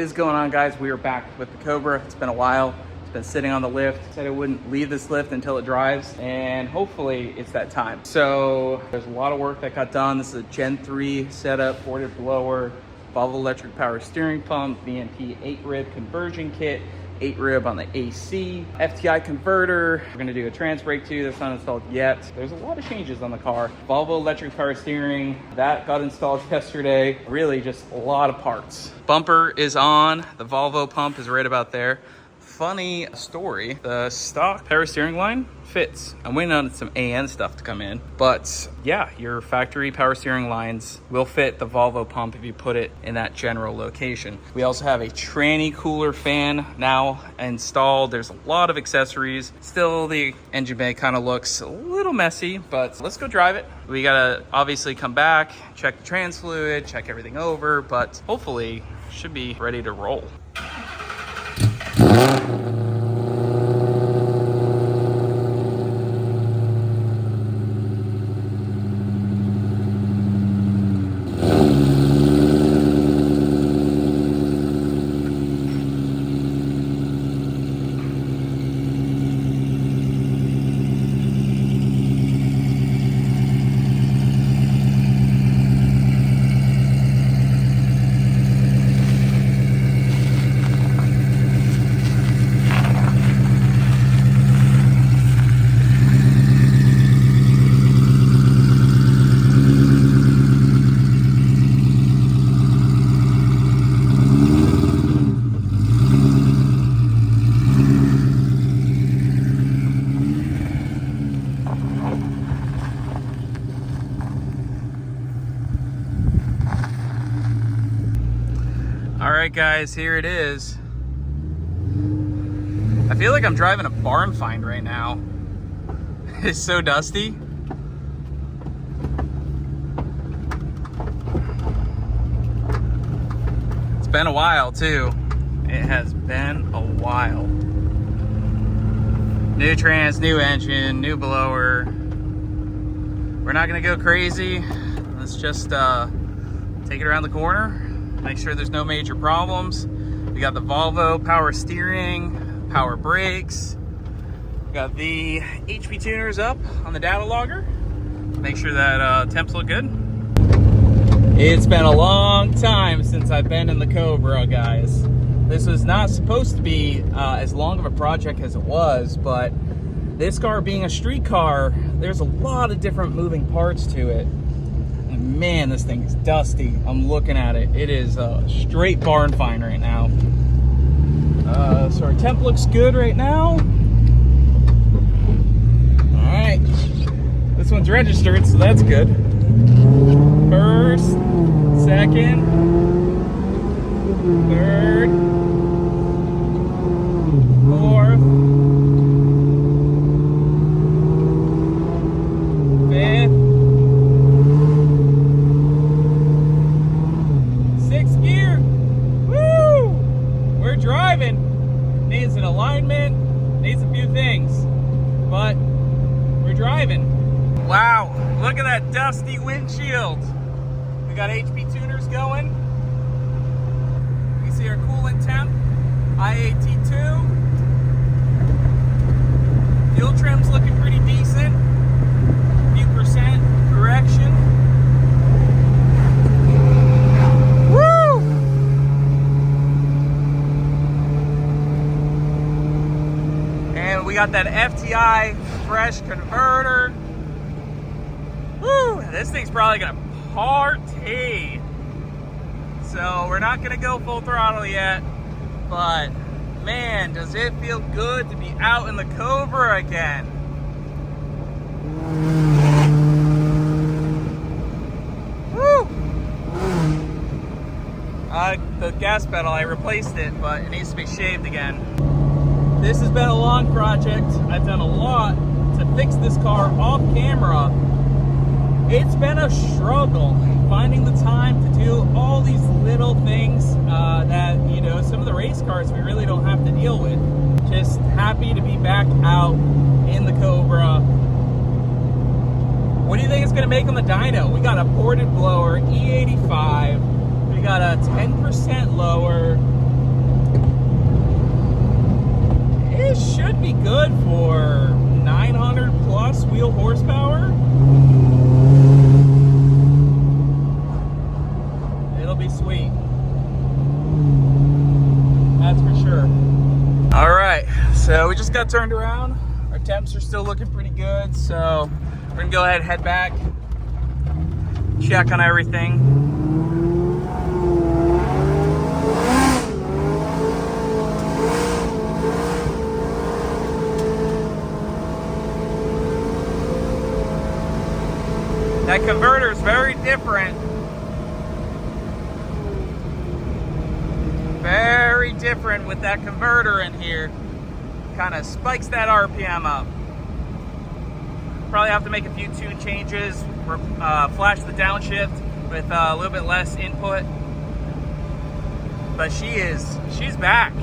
is going on, guys? We are back with the Cobra. It's been a while. It's been sitting on the lift. Said I wouldn't leave this lift until it drives, and hopefully it's that time. So there's a lot of work that got done. This is a Gen 3 setup, boarded blower, Volvo electric power steering pump, VMP 8-rib conversion kit, 8-rib on the AC, FTI converter. We're gonna do a trans brake too, that's not installed yet. There's a lot of changes on the car. Volvo electric power steering, that got installed yesterday. Really just a lot of parts. Bumper is on, the Volvo pump is right about there. Funny story, the stock power steering line fits. I'm waiting on some AN stuff to come in, but yeah, your factory power steering lines will fit the Volvo pump if you put it in that general location. We also have a tranny cooler fan now installed. There's a lot of accessories. Still, the engine bay kind of looks a little messy, but let's go drive it. We gotta obviously come back, check the trans fluid, check everything over, but hopefully should be ready to roll. Alright guys, here it is. I feel like I'm driving a barn find right now. It's so dusty. It's been a while too. It has been a while. New trans, new engine, new blower. We're not gonna go crazy. Let's just take it around the corner. Make sure there's no major problems. We got the Volvo power steering, power brakes. We got the HP tuners up on the data logger. Make sure that temps look good. It's been a long time since I've been in the Cobra, guys. This was not supposed to be as long of a project as it was, but this car being a street car, there's a lot of different moving parts to it. Man, this thing is dusty. I'm looking at it. It is a straight barn find right now. So our temp looks good right now. All right. This one's registered, so that's good. First, second, third, fourth, fifth, driving. Needs an alignment, needs a few things, but we're driving. Wow, look at that dusty windshield. We got HP tuners going. You can see our coolant temp, IAT2. Fuel trim's looking pretty decent. A few percent correction. We got that FTI fresh converter. Woo! This thing's probably gonna party. So we're not gonna go full throttle yet, but man, does it feel good to be out in the Cobra again. Woo! The gas pedal, I replaced it, but it needs to be shaved again. This has been a long project. I've done a lot to fix this car off camera. It's been a struggle finding the time to do all these little things that, you know, some of the race cars we really don't have to deal with. Just happy to be back out in the Cobra. What do you think it's gonna make on the dyno? We got a ported blower, E85. We got a 10% lower. good for 900 plus wheel horsepower. It'll be sweet. That's for sure. All right, so we just got turned around. Our temps are still looking pretty good, so we're gonna go ahead and head back, check on everything. That converter is very different. Very different with that converter in here. Kind of spikes that RPM up. Probably have to make a few tune changes, flash the downshift with a little bit less input. But she's back.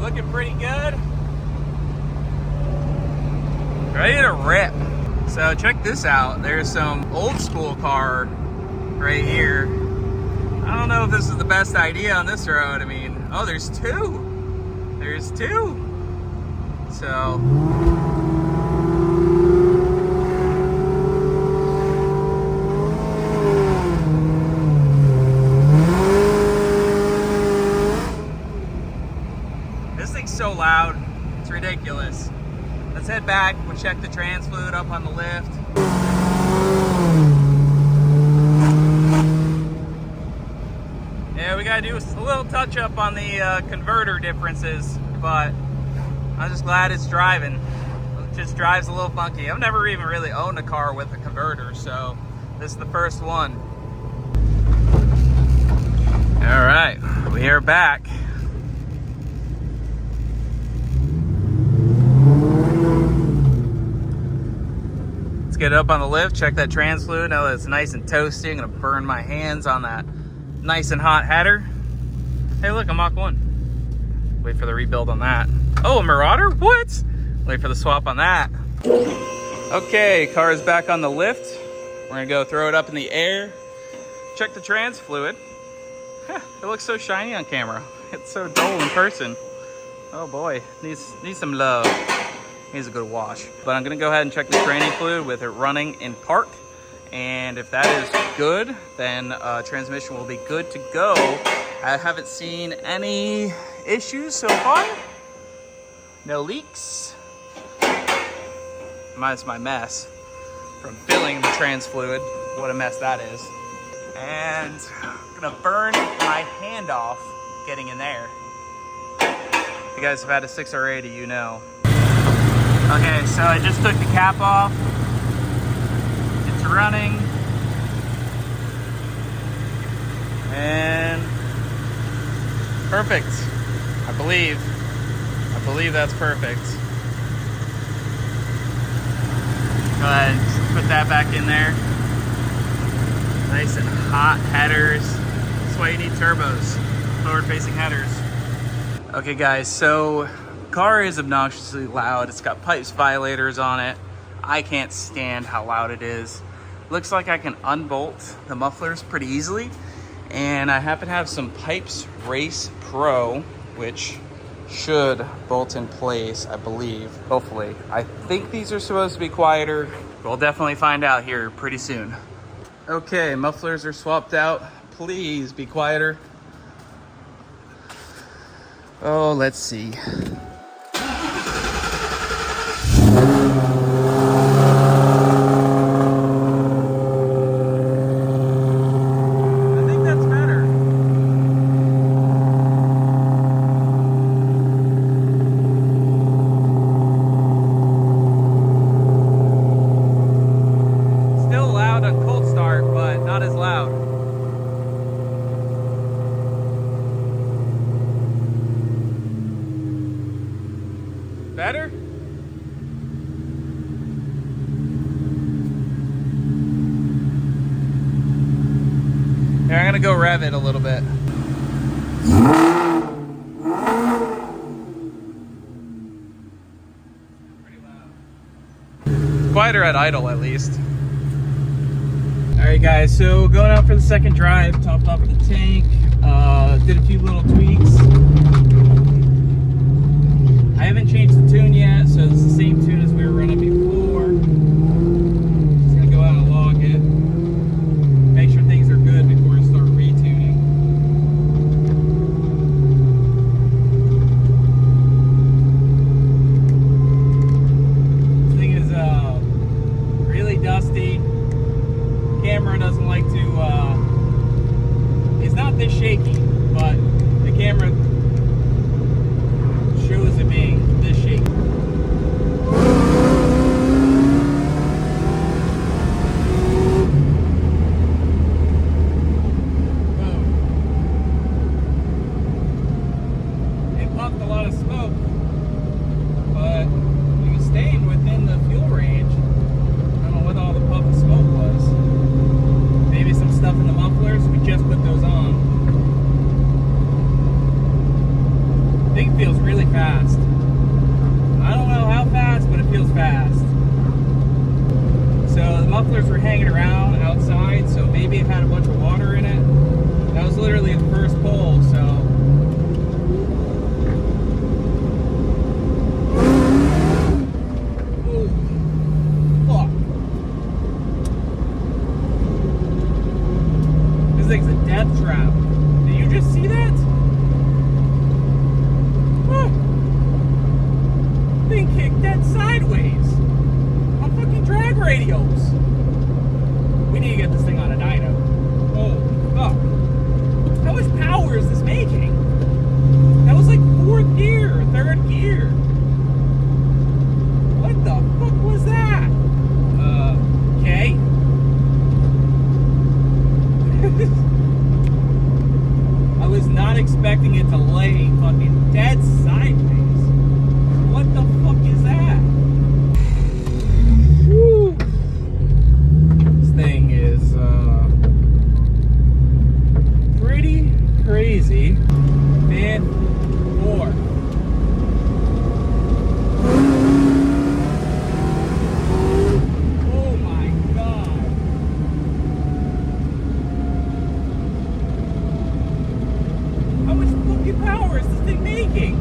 Looking pretty good. Ready to rip. So check this out. There's some old school car right here. I don't know if this is the best idea on this road. I mean, oh, there's two. There's two. So. This thing's so loud. It's ridiculous. Let's head back. We'll check the trans fluid up on the lift. Yeah, we gotta do a little touch up on the converter differences, but I'm just glad it's driving. It just drives a little funky. I've never even really owned a car with a converter, so this is the first one. All right, we are back. Let's get up on the lift, check that trans fluid. Now that it's nice and toasty, I'm gonna burn my hands on that nice and hot header. Hey, look, a Mach 1. Wait for the rebuild on that. Oh, a Marauder? What? Wait for the swap on that. Okay, car is back on the lift. We're gonna go throw it up in the air. Check the trans fluid. It looks so shiny on camera. It's so dull in person. Oh boy, needs some love. Needs a good wash. But I'm gonna go ahead and check the training fluid with it running in park. And if that is good, then transmission will be good to go. I haven't seen any issues so far. No leaks. Minus my mess from filling the trans fluid. What a mess that is. And I'm gonna burn my hand off getting in there. If you guys have had a 6R80, you know. Okay, so I just took the cap off. It's running. And perfect. I believe that's perfect. Go ahead and put that back in there. Nice and hot headers. That's why you need turbos, forward-facing headers. Okay guys, so car is obnoxiously loud. It's got pipes violators on it. I can't stand how loud it is. Looks like I can unbolt the mufflers pretty easily. And I happen to have some Pipes Race Pro, which should bolt in place, I believe, hopefully. I think these are supposed to be quieter. We'll definitely find out here pretty soon. Okay, mufflers are swapped out. Please be quieter. Oh, let's see. Better? Here, I'm gonna go rev it a little bit. Pretty loud. Quieter at idle, at least. All right, guys, so going out for the second drive, topped off the tank, did a few little tweaks. I haven't changed puffed a lot of smoke, but it was staying within the fuel range. I don't know what all the puff of smoke was. Maybe some stuff in the mufflers. We just put those on. I think it feels really fast. I don't know how fast, but it feels fast. So the mufflers were hanging around outside, so maybe it had a bunch of water in it. That was literally the first pull, so. Ooh, fuck. This thing's a death trap. Did you just see that? Thing kicked dead sideways on fucking drag radials. We need to get this thing on a dyno. Oh, fuck. How much power is this making? That was like 4th gear, 3rd gear. What the fuck was that? Okay. I was not expecting it to lay fucking dead sideways. What the fuck is that? Woo. This thing is pretty crazy. 5th, 4th. Oh my god. How much fucking power is this thing making?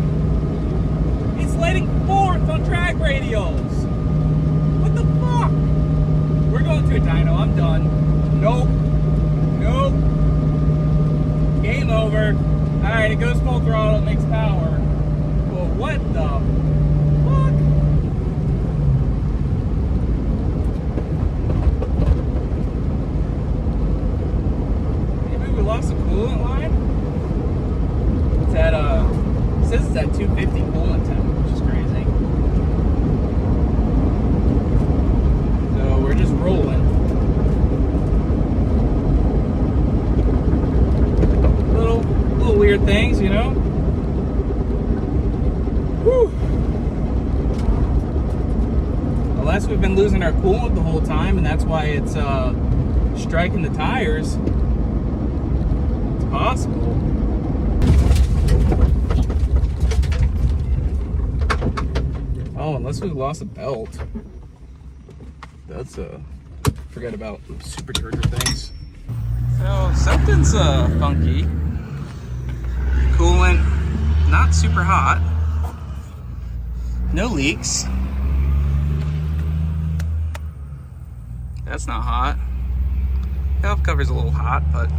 It's letting 4th on drag radials. What the fuck? We're going to a dyno. I'm done. Nope. Nope. Game over. Alright, it goes full throttle, it makes power. Well, what the fuck? Maybe we lost the coolant line? It's at, it says it's at 250 coolant temp. Crazy. So we're just rolling. Little weird things, you know. Whew. Unless we've been losing our coolant the whole time, and that's why it's striking the tires. It's possible. Oh, unless we lost a belt. That's forget about supercharger things. So something's funky. Coolant not super hot. No leaks. That's not hot. Valve cover's a little hot, but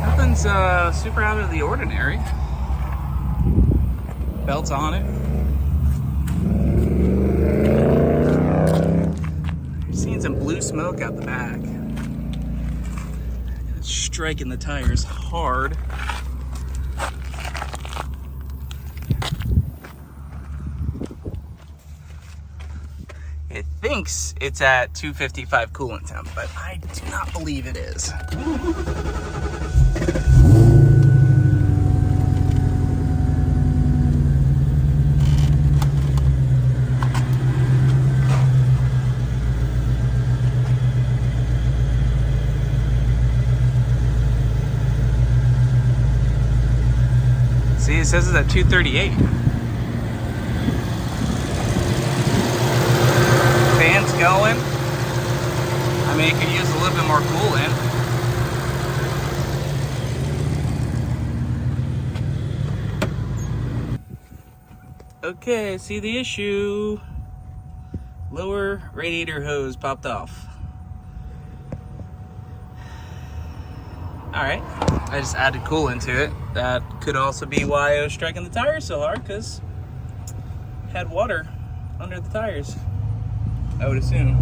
nothing's super out of the ordinary. Belt's on it. Seeing some blue smoke out the back. It's striking the tires hard. It thinks it's at 255 coolant temp, but I do not believe it is. See, it says it's at 238. Fan's going. I mean, it could use a little bit more coolant. Okay, see the issue. Lower radiator hose popped off. All right, I just added coolant to it. That could also be why I was striking the tires so hard, because it had water under the tires, I would assume.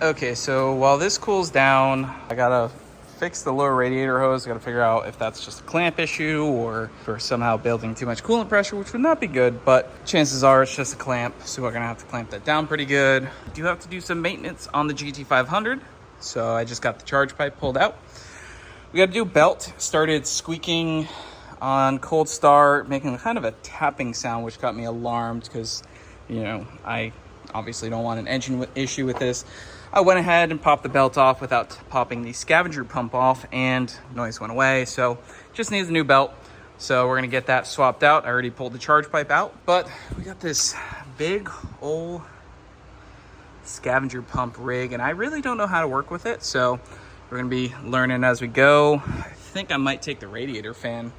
Okay, so while this cools down, I gotta fix the lower radiator hose. I gotta figure out if that's just a clamp issue or if we're somehow building too much coolant pressure, which would not be good, but chances are it's just a clamp, so we're gonna have to clamp that down pretty good. Do have to do some maintenance on the GT500, so I just got the charge pipe pulled out. We got to do belt. Started squeaking on cold start, making kind of a tapping sound, which got me alarmed because, you know, I obviously don't want an engine issue with this. I went ahead and popped the belt off without popping the scavenger pump off, and noise went away. So just needs a new belt. So we're gonna get that swapped out. I already pulled the charge pipe out, but we got this big old scavenger pump rig, and I really don't know how to work with it. So we're gonna be learning as we go. I think I might take the radiator fan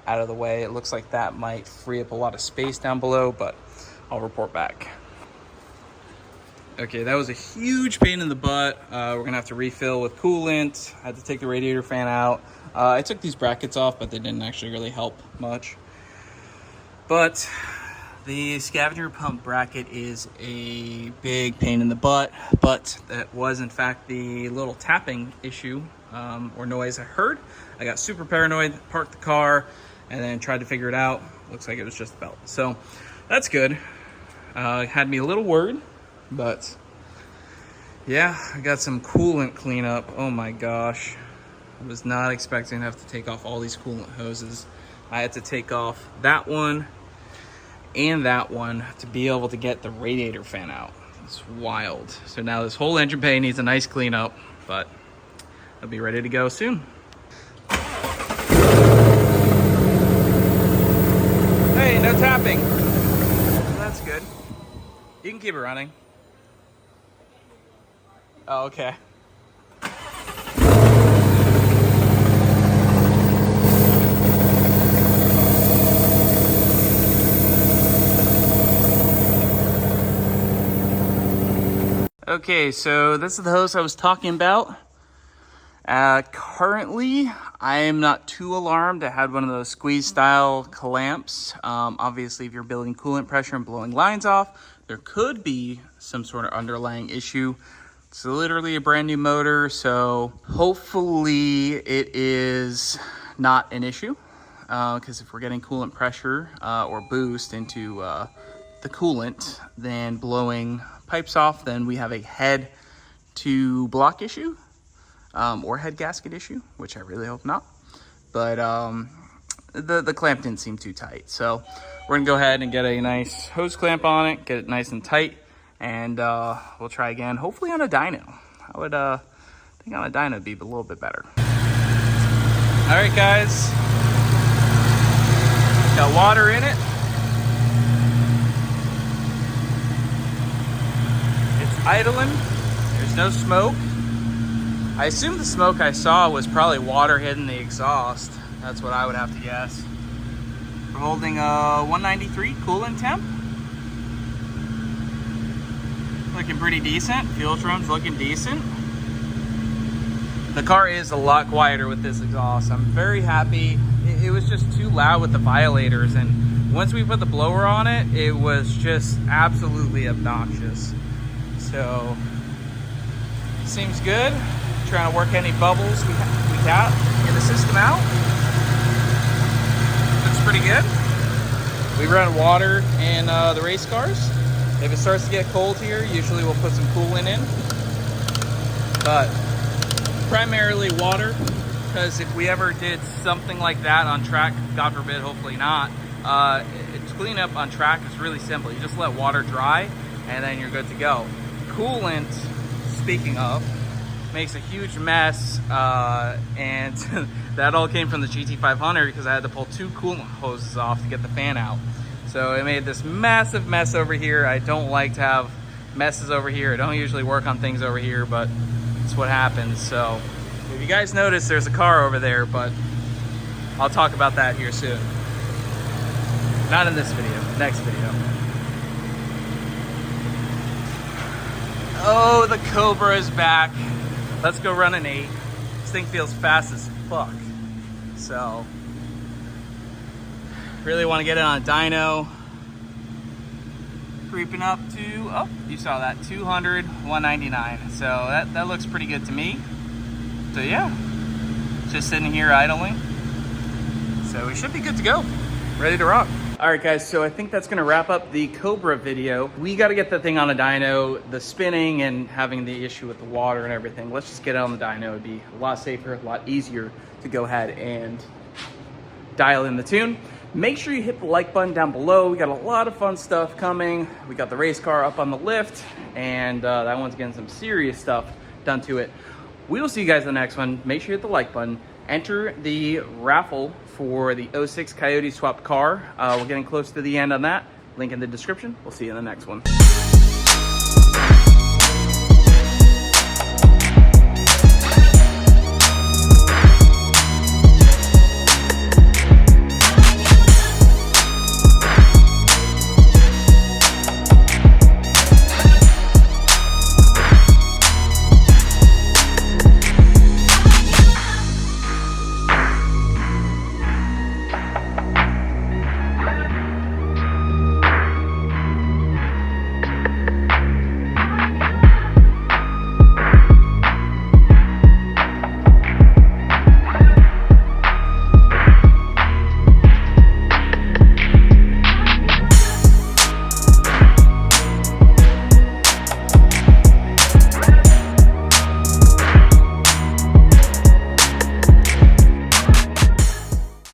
out of the way. It looks like that might free up a lot of space down below, but I'll report back. Okay, that was a huge pain in the butt. We're gonna have to refill with coolant. I had to take the radiator fan out. I took these brackets off, but they didn't actually really help much. But the scavenger pump bracket is a big pain in the butt, but that was in fact the little tapping issue or noise I heard. I got super paranoid, parked the car, and then tried to figure it out. Looks like it was just the belt. So that's good. It had me a little worried. But yeah, I got some coolant cleanup. Oh my gosh. I was not expecting to have to take off all these coolant hoses. I had to take off that one and that one to be able to get the radiator fan out. It's wild. So now this whole engine bay needs a nice cleanup, but I'll be ready to go soon. Hey, no tapping. Well, that's good. You can keep it running. Oh, okay. Okay, so this is the hose I was talking about. Currently, I am not too alarmed. I had one of those squeeze style clamps. Obviously, if you're building coolant pressure and blowing lines off, there could be some sort of underlying issue. It's literally a brand new motor, so hopefully it is not an issue. Because if we're getting coolant pressure or boost into the coolant, then blowing pipes off, then we have a head to block issue or head gasket issue, which I really hope not. But the clamp didn't seem too tight, so we're gonna go ahead and get a nice hose clamp on it, get it nice and tight, and we'll try again, hopefully on a dyno. I would think on a dyno would be a little bit better. All right, guys, got water in it. It's idling. There's no smoke. I assume the smoke I saw was probably water hitting the exhaust. That's what I would have to guess. We're holding a 193 coolant temp. Looking pretty decent. Fuel drum's looking decent. The car is a lot quieter with this exhaust. I'm very happy. It was just too loud with the violators, and once we put the blower on it, it was just absolutely obnoxious. So, seems good. Trying to work any bubbles we got in the system out. Looks pretty good. We run water in the race cars. If it starts to get cold here, usually we'll put some coolant in. But primarily water, because if we ever did something like that on track, God forbid, hopefully not, to clean up on track is really simple. You just let water dry and then you're good to go. Coolant, speaking of, makes a huge mess, and that all came from the GT500 because I had to pull 2 coolant hoses off to get the fan out. So it made this massive mess over here. I don't like to have messes over here. I don't usually work on things over here, but it's what happens. So if you guys notice, there's a car over there, but I'll talk about that here soon. Not in this video, next video. Oh, the Cobra is back. Let's go run an 8. This thing feels fast as fuck. So, really want to get it on a dyno. Creeping up to, oh, you saw that, 200, 199. So that looks pretty good to me. So yeah, just sitting here idling. So we should be good to go. Ready to rock. All right, guys, so I think that's gonna wrap up the Cobra video. We gotta get the thing on a dyno. The spinning and having the issue with the water and everything, let's just get it on the dyno. It'd be a lot safer, a lot easier to go ahead and dial in the tune. Make sure you hit the like button down below. We got a lot of fun stuff coming. We got the race car up on the lift, and that one's getting some serious stuff done to it. We will see you guys in the next one. Make sure you hit the like button. Enter the raffle for the 06 Coyote swapped car. We're getting close to the end on that. Link in the description. We'll see you in the next one.